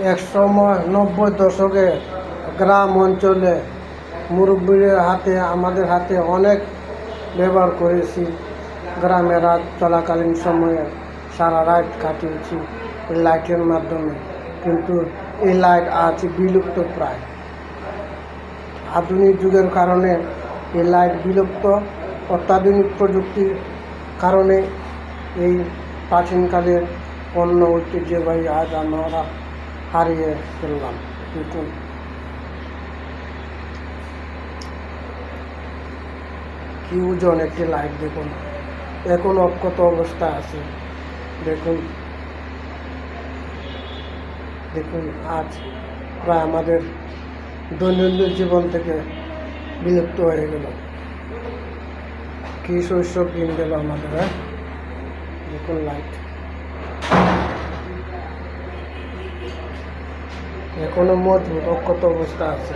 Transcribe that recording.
এক সময় 90 দশকে গ্রাম অঞ্চলে মুরব্বীদের হাতে আমাদের হাতে অনেক ব্যবহার করেছি। গ্রামে রাত চলাকালীন সময়ে সারা রাত কাটিয়েছি এই লাইটের মাধ্যমে, কিন্তু এই লাইট আজ বিলুপ্ত প্রায়। আধুনিক যুগের কারণে এই লাইট বিলুপ্ত। অত্যাধুনিক প্রযুক্তির কারণে এই প্রাচীনকালের অন্য ঐতিহ্যবাহী আজ আমরা হারিয়ে ফেললাম। দেখুন, কি ওজন একটি লাইট, দেখুন এখন অক্ষত অবস্থা আছে। দেখুন দেখুন আজ প্রায় আমাদের দৈনন্দিন জীবন থেকে বিলুপ্ত হয়ে গেল। কি শৈশব দিন গেল আমাদের। দেখুন লাইট এখনো মজবুত অক্ষত অবস্থা আছে।